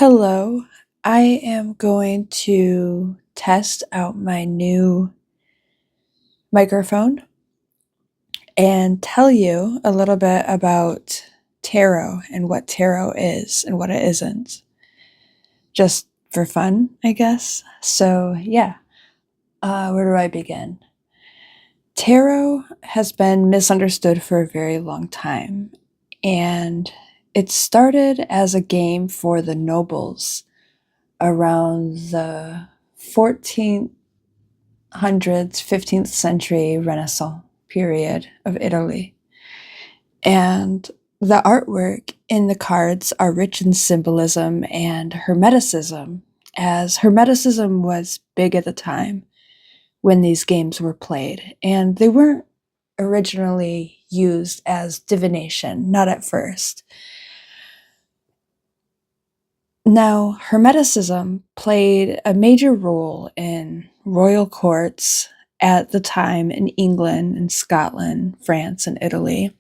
Hello, I am going to test out my new microphone and tell you a little bit about tarot and what tarot is and what it isn't. Just for fun, I guess. So, yeah, where do I begin? Tarot has been misunderstood for a very long time, and it started as a game for the nobles around the 1400s, 15th century Renaissance period of Italy. And the artwork in the cards are rich in symbolism and Hermeticism, as Hermeticism was big at the time when these games were played, and they weren't originally used as divination, not at first. Now, Hermeticism played a major role in royal courts at the time in England and Scotland, France, and Italy.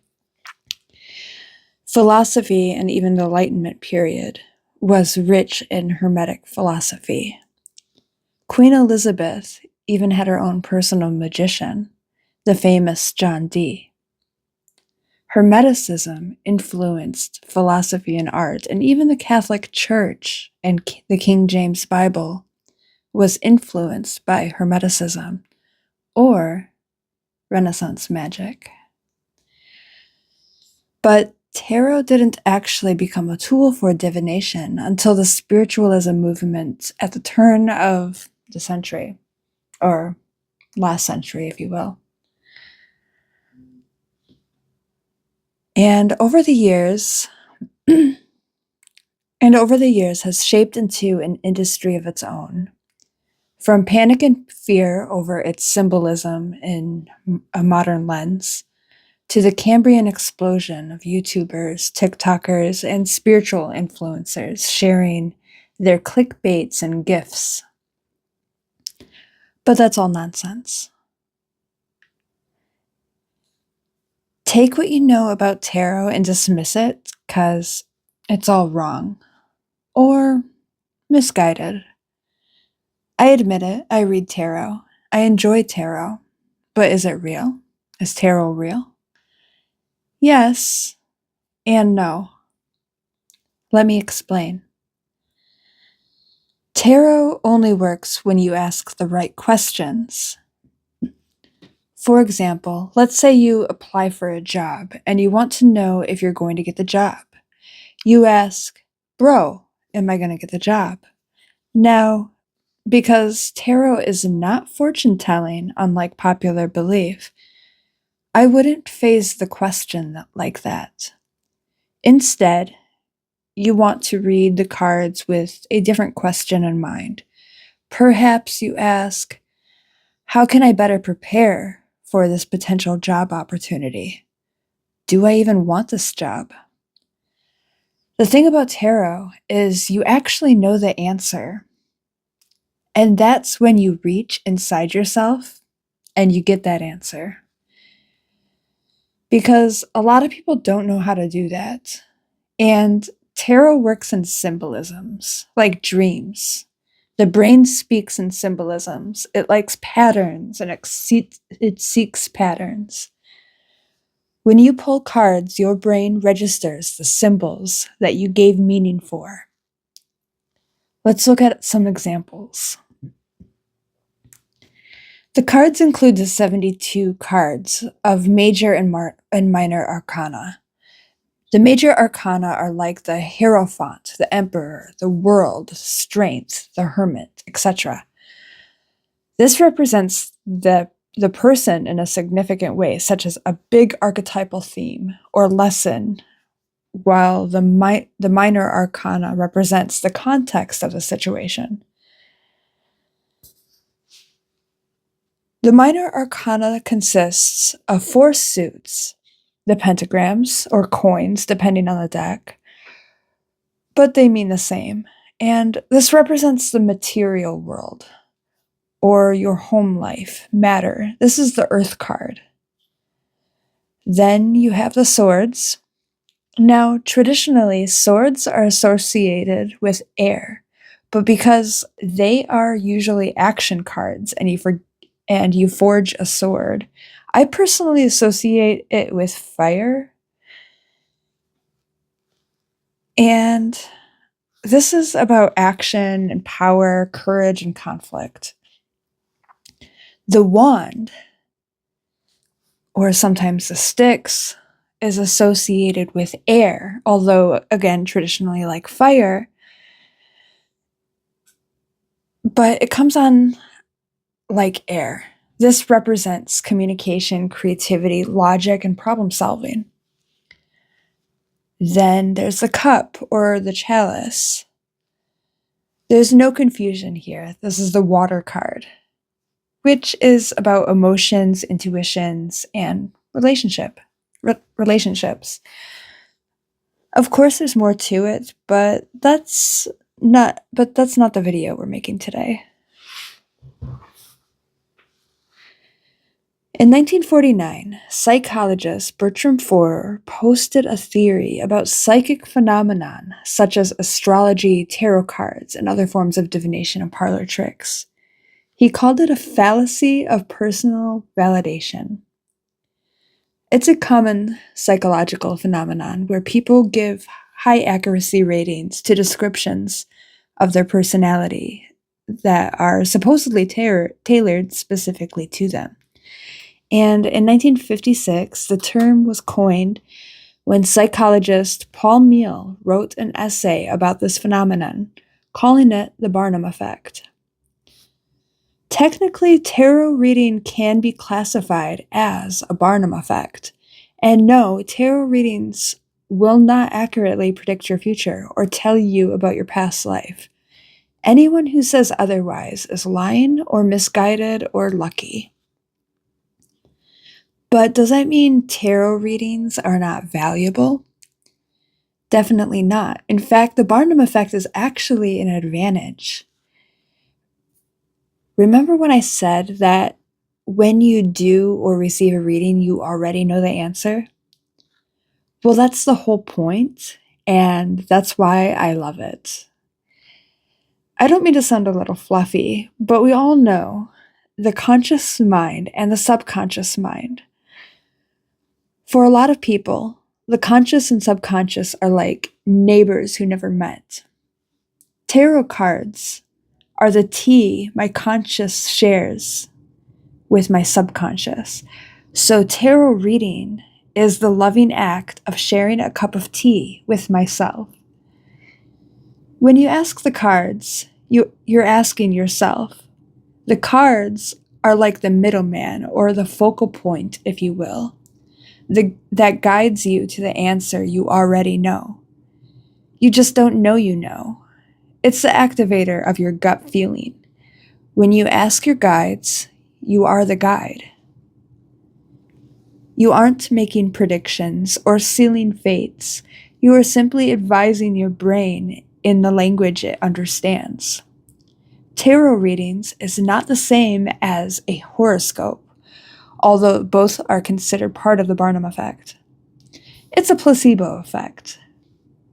Philosophy and even the Enlightenment period was rich in Hermetic philosophy. Queen Elizabeth even had her own personal magician, the famous John Dee. Hermeticism influenced philosophy and art, and even the Catholic Church and the King James Bible was influenced by Hermeticism or Renaissance magic. But tarot didn't actually become a tool for divination until the spiritualism movement at the turn of the century, or last century, if you will. And over the years has shaped into an industry of its own. From panic and fear over its symbolism in a modern lens, to the Cambrian explosion of YouTubers, TikTokers, and spiritual influencers sharing their clickbaits and gifs. But that's all nonsense. Take what you know about tarot and dismiss it, because it's all wrong. Or misguided. I admit it, I read tarot. I enjoy tarot. But is it real? Is tarot real? Yes and no. Let me explain. Tarot only works when you ask the right questions. For example, let's say you apply for a job and you want to know if you're going to get the job. You ask, bro, am I going to get the job? Now, because tarot is not fortune telling, unlike popular belief, I wouldn't phrase the question like that. Instead, you want to read the cards with a different question in mind. Perhaps you ask, how can I better prepare for this potential job opportunity? Do I even want this job? The thing about tarot is you actually know the answer. And that's when you reach inside yourself and you get that answer. Because a lot of people don't know how to do that. And tarot works in symbolisms, like dreams. The brain speaks in symbolisms. It likes patterns and it seeks patterns. When you pull cards, your brain registers the symbols that you gave meaning for. Let's look at some examples. The cards include the 72 cards of major and minor arcana. The major arcana are like the Hierophant, the Emperor, the World, Strength, the Hermit, etc. This represents the person in a significant way, such as a big archetypal theme or lesson, while the minor arcana represents the context of the situation. The minor arcana consists of 4 suits, the pentagrams, or coins, depending on the deck, but they mean the same. And this represents the material world, or your home life, matter. This is the Earth card. Then you have the swords, Now, traditionally, swords are associated with air, but because they are usually action cards and you forge a sword, I personally associate it with fire. And this is about action and power, courage and conflict. The wand, or sometimes the sticks, is associated with air, although again, traditionally like fire, but it comes on like air. This represents communication, creativity, logic, and problem solving. Then there's the cup or the chalice. There's no confusion here. This is the water card, which is about emotions, intuitions, and relationships. Of course, there's more to it, but that's not the video we're making today. In 1949, psychologist Bertram Forer posted a theory about psychic phenomenon such as astrology, tarot cards, and other forms of divination and parlor tricks. He called it a fallacy of personal validation. It's a common psychological phenomenon where people give high accuracy ratings to descriptions of their personality that are supposedly tailored specifically to them. And in 1956, the term was coined when psychologist Paul Meehl wrote an essay about this phenomenon, calling it the Barnum effect. Technically, tarot reading can be classified as a Barnum effect. And no, tarot readings will not accurately predict your future or tell you about your past life. Anyone who says otherwise is lying or misguided or lucky. But does that mean tarot readings are not valuable? Definitely not. In fact, the Barnum effect is actually an advantage. Remember when I said that when you do or receive a reading, you already know the answer? Well, that's the whole point, and that's why I love it. I don't mean to sound a little fluffy, but we all know the conscious mind and the subconscious mind. For a lot of people, the conscious and subconscious are like neighbors who never met. Tarot cards are the tea my conscious shares with my subconscious. So tarot reading is the loving act of sharing a cup of tea with myself. When you ask the cards, you're asking yourself. The cards are like the middleman or the focal point, if you will, that guides you to the answer you already know. You just don't know you know. It's the activator of your gut feeling. When you ask your guides, you are the guide. You aren't making predictions or sealing fates. You are simply advising your brain in the language it understands. Tarot readings is not the same as a horoscope, although both are considered part of the Barnum effect. It's a placebo effect,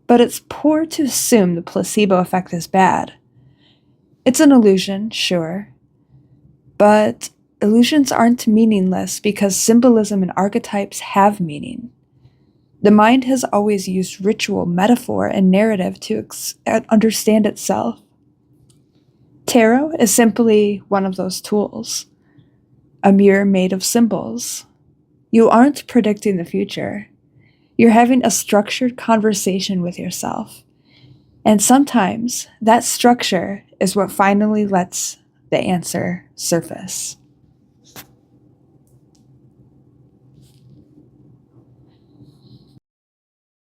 but it's poor to assume the placebo effect is bad. It's an illusion, sure, but illusions aren't meaningless because symbolism and archetypes have meaning. The mind has always used ritual, metaphor, and narrative to understand itself. Tarot is simply one of those tools, a mirror made of symbols. You aren't predicting the future. You're having a structured conversation with yourself. And sometimes that structure is what finally lets the answer surface.